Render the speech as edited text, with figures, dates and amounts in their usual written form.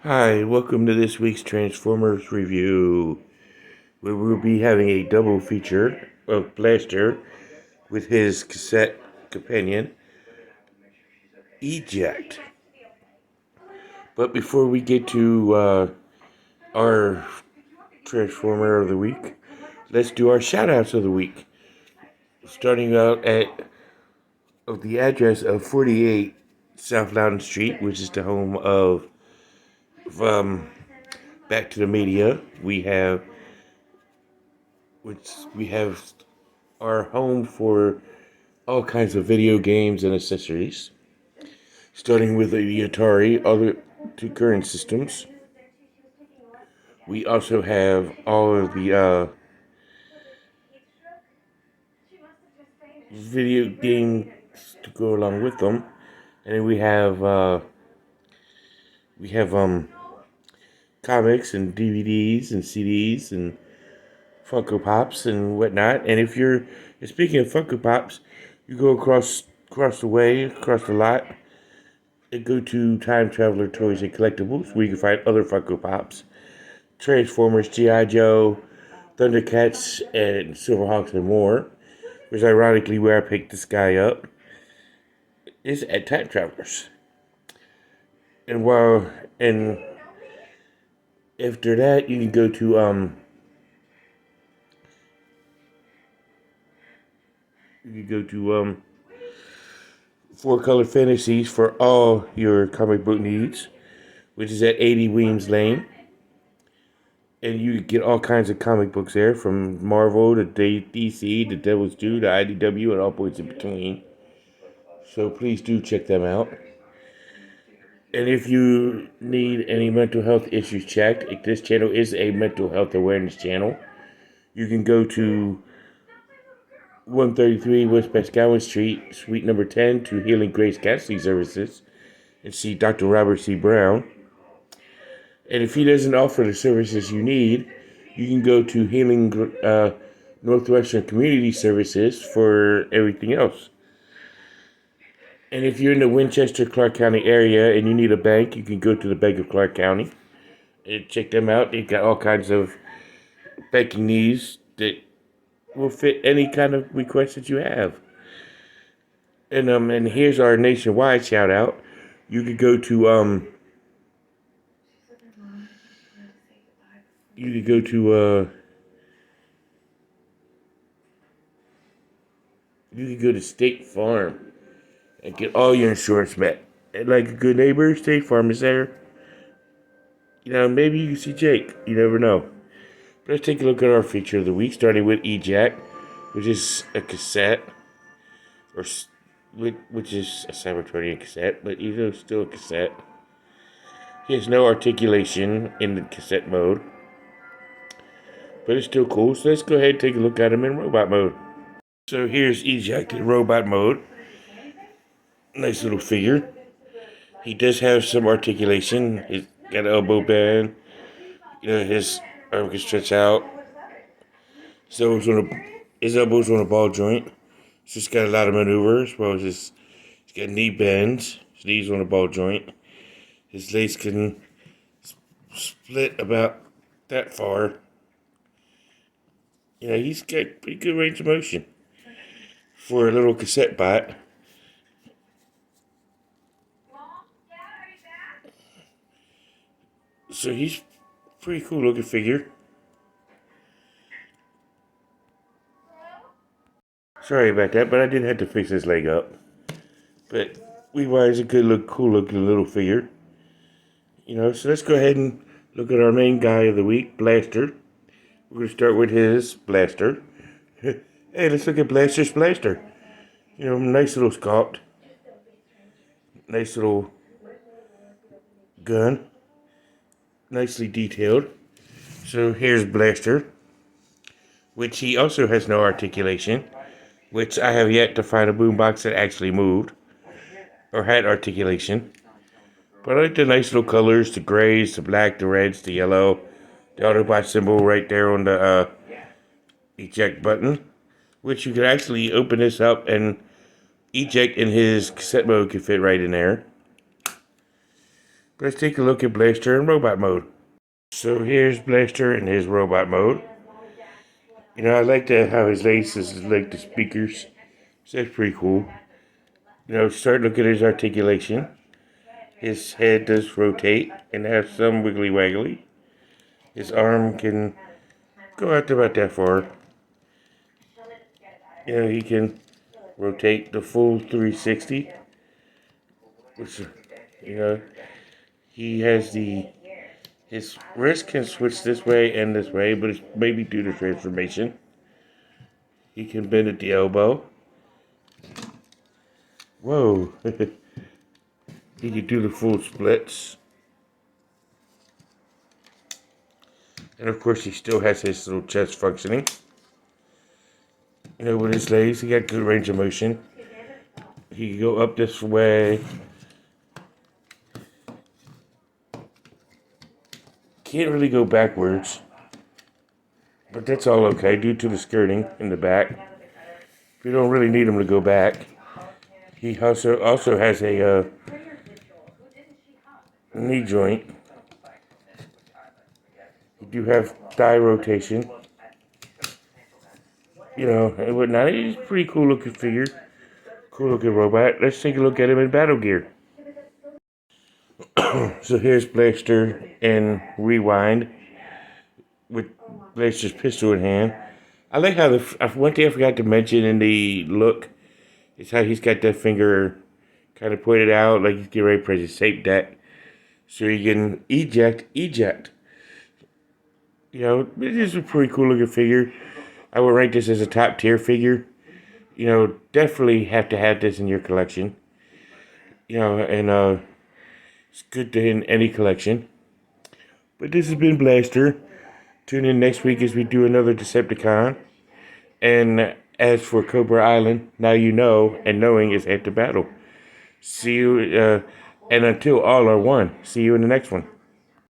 Hi, welcome to this week's Transformers review, where we'll be having a double feature of Blaster with his cassette companion, Eject. But before we get to our Transformer of the week, let's do our shoutouts of the week. Starting out at the address of 48 South Loudon Street, which is the home of um, Back to the Media. We have our home for all kinds of video games and accessories, starting with the Atari, other to current systems. We also have all of the video games to go along with them, and then we have comics and DVDs and CDs and Funko Pops and whatnot. And if you're speaking of Funko Pops, you go across the way, across the lot, and go to Time Traveler Toys and Collectibles, where you can find other Funko Pops, Transformers, G.I. Joe, Thundercats, and Silverhawks, and more. Which ironically, where I picked this guy up is at Time Travelers. And after that, you can go to Four Color Fantasies for all your comic book needs, which is at 80 Weems Lane. And you get all kinds of comic books there, from Marvel to DC to Devil's Due to IDW and all points in between. So please do check them out. And if you need any mental health issues checked, this channel is a mental health awareness channel. You can go to 133 West Pascowan Street, Suite number 10, to Healing Grace Counseling Services and see Dr. Robert C. Brown. And if he doesn't offer the services you need, you can go to Healing Northwestern Community Services for everything else. And if you're in the Winchester, Clark County area and you need a bank, you can go to the Bank of Clark County and check them out. They've got all kinds of banking needs that will fit any kind of request that you have. And here's our nationwide shout out. You could go to you could go to you could go to State Farm and get all your insurance met. And like a good neighbor, State Farm is there. Maybe you can see Jake. You never know. But let's take a look at our feature of the week, starting with Eject, which is a cassette, which is a Cybertronian cassette, but still a cassette. He has no articulation in the cassette mode, but it's still cool. So let's go ahead and take a look at him in robot mode. So here's Eject in robot mode. Nice little figure. He does have some articulation. He's got an elbow bend. His arm can stretch out. His elbow's on a ball joint. He's just got a lot of maneuver, as well as he's got knee bends. His knees on a ball joint. His legs can split about that far. He's got pretty good range of motion for a little cassette bot. So he's pretty cool looking figure. Sorry about that, but I did have to fix his leg up. But Levi's a cool looking little figure. So let's go ahead and look at our main guy of the week, Blaster. We're going to start with his Blaster. Hey, let's look at Blaster's Blaster. Nice little sculpt. Nice little gun. Nicely detailed. So here's Blaster, which he also has no articulation, which I have yet to find a boombox that actually moved or had articulation. But I like the nice little colors, the grays, the black, the reds, the yellow, the Autobot symbol right there on the eject button, which you could actually open this up and eject in his cassette mode can fit right in there. Let's take a look at Blaster in robot mode. So here's Blaster in his robot mode. I like how his laces is like the speakers. So that's pretty cool. Start looking at his articulation. His head does rotate and have some wiggly waggly. His arm can go out to about that far. He can rotate the full 360. Which, he has his wrist can switch this way and this way, but it's maybe due to transformation. He can bend at the elbow. Whoa. He can do the full splits. And of course, he still has his little chest functioning. With his legs, he got good range of motion. He can go up this way. Can't really go backwards. But that's all okay due to the skirting in the back. You don't really need him to go back. He also has a knee joint. You do have thigh rotation. And whatnot. He's a pretty cool looking figure. Cool looking robot. Let's take a look at him in battle gear. So here's Blaster in Rewind with Blaster's pistol in hand. I like how one thing I forgot to mention in the look is how he's got that finger kind of pointed out like he's getting ready to press his safe deck. So you can eject. This is a pretty cool looking figure. I would rank this as a top tier figure. Definitely have to have this in your collection. And it's good to in any collection. But this has been Blaster. Tune in next week as we do another Decepticon. And as for Cobra Island, now you know, and knowing is half the battle. See you, and until all are one, see you in the next one.